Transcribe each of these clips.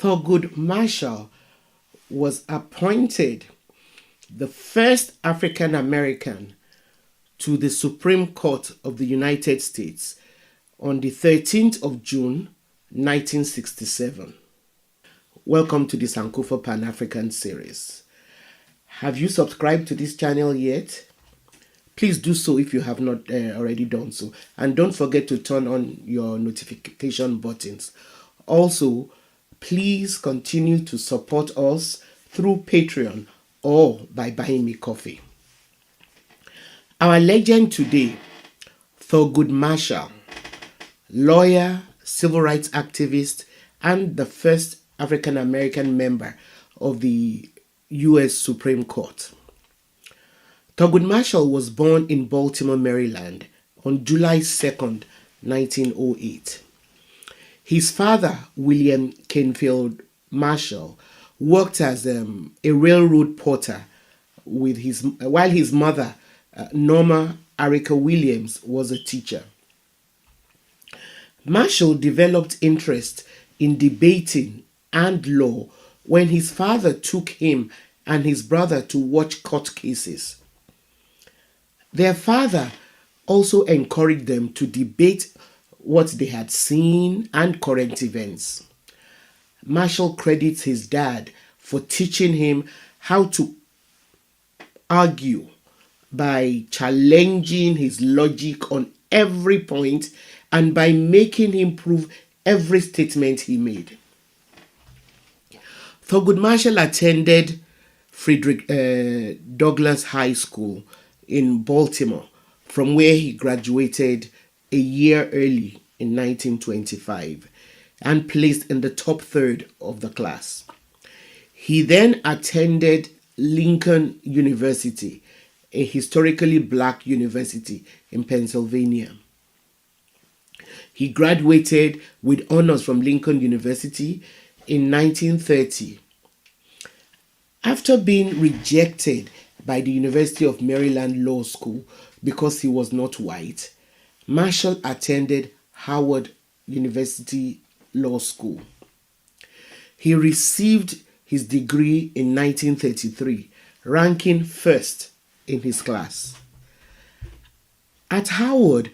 Thurgood Marshall was appointed the first African American to the Supreme Court of the United States on the 13th of June, 1967. Welcome to the Sankofa Pan-African series. Have you subscribed to this channel yet? Please do so if you have not already done so. And don't forget to turn on your notification buttons. Also, please continue to support us through Patreon or by buying me coffee. Our legend today, Thurgood Marshall, lawyer, civil rights activist, and the first African American member of the U.S. Supreme Court. Thurgood Marshall was born in Baltimore, Maryland on July 2nd, 1908. His father, William Canfield Marshall, worked as a railroad porter while his mother, Norma Arica Williams, was a teacher. Marshall developed interest in debating and law when his father took him and his brother to watch court cases. Their father also encouraged them to debate what they had seen and current events. Marshall credits his dad for teaching him how to argue by challenging his logic on every point and by making him prove every statement he made. Thurgood Marshall attended Frederick Douglass High School in Baltimore, from where he graduated a year early in 1925 and placed in the top third of the class. He then attended Lincoln University, a historically black university in Pennsylvania. He graduated with honors from Lincoln University in 1930. After being rejected by the University of Maryland Law School because he was not white, Marshall attended Howard University Law School. He received his degree in 1933, ranking first in his class. At Howard,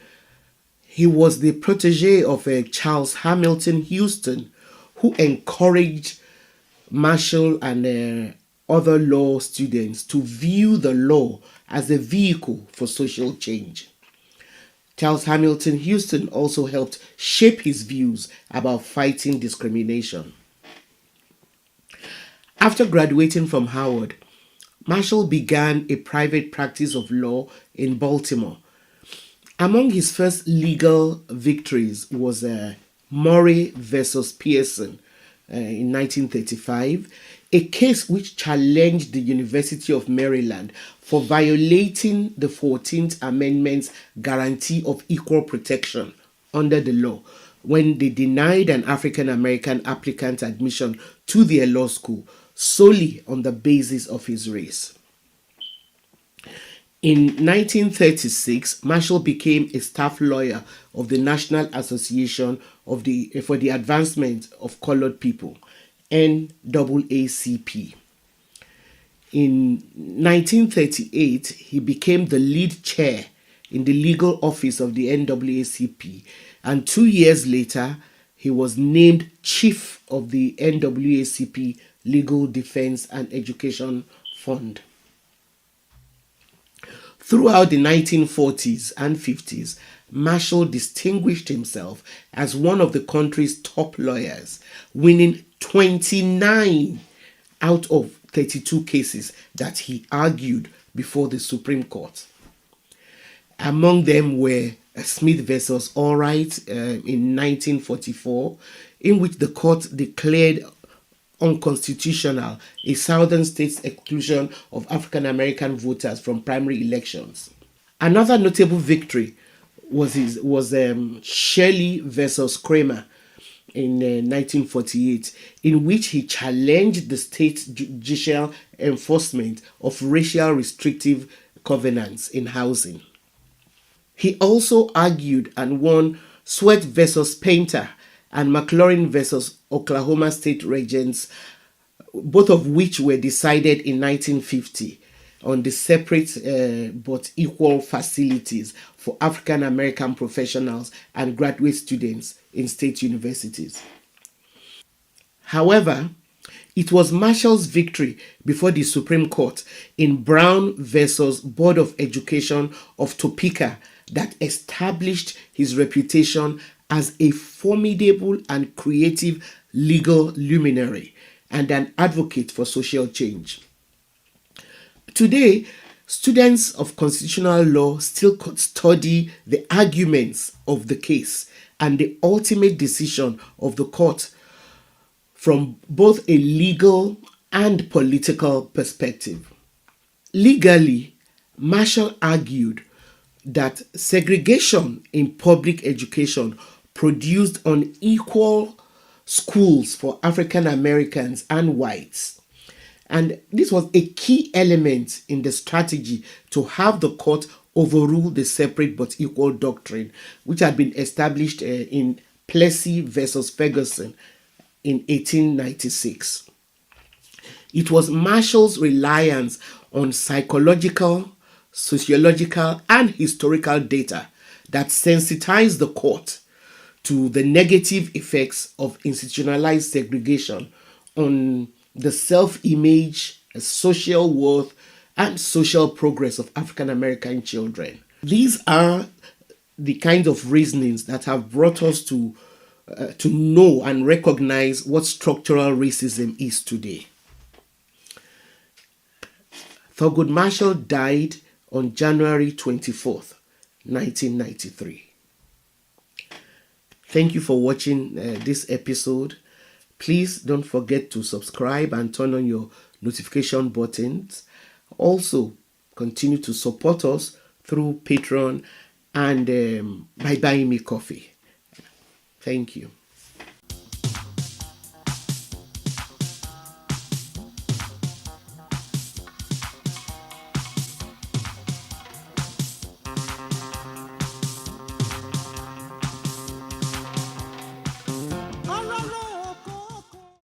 he was the protege of Charles Hamilton Houston, who encouraged Marshall and other law students to view the law as a vehicle for social change. Charles Hamilton Houston also helped shape his views about fighting discrimination. After graduating from Howard, Marshall began a private practice of law in Baltimore. Among his first legal victories was Murray versus Pearson in 1935, a case which challenged the University of Maryland for violating the 14th Amendment's guarantee of equal protection under the law when they denied an African American applicant admission to their law school solely on the basis of his race. In 1936, Marshall became a staff lawyer of the National Association for the Advancement of Colored People, NAACP. In 1938, he became the lead chair in the legal office of the NAACP, and 2 years later, he was named chief of the NAACP Legal Defense and Education Fund. Throughout the 1940s and 50s, Marshall distinguished himself as one of the country's top lawyers, winning 29 out of 32 cases that he argued before the Supreme Court. Among them were Smith versus Allwright in 1944, in which the court declared unconstitutional a southern state's exclusion of African American voters from primary elections. Another notable victory was Shirley versus Kramer in 1948, in which he challenged the state's judicial enforcement of racial restrictive covenants in housing. He also argued and won Sweat versus Painter and McLaurin versus Oklahoma State Regents, both of which were decided in 1950 on the separate but equal facilities for African American professionals and graduate students in state universities. However, it was Marshall's victory before the Supreme Court in Brown versus Board of Education of Topeka that established his reputation as a formidable and creative legal luminary and an advocate for social change. Today, students of constitutional law still study the arguments of the case and the ultimate decision of the court from both a legal and political perspective. Legally, Marshall argued that segregation in public education produced unequal schools for African Americans and whites. And this was a key element in the strategy to have the court overrule the separate but equal doctrine, which had been established in Plessy versus Ferguson in 1896. It was Marshall's reliance on psychological, sociological, and historical data that sensitized the court to the negative effects of institutionalized segregation on the self-image, social worth, and social progress of African American children. These are the kinds of reasonings that have brought us to know and recognize what structural racism is today. Thurgood Marshall died on January 24th, 1993. Thank you for watching this episode. Please don't forget to subscribe and turn on your notification buttons. Also, continue to support us through Patreon and by buying me coffee. Thank you.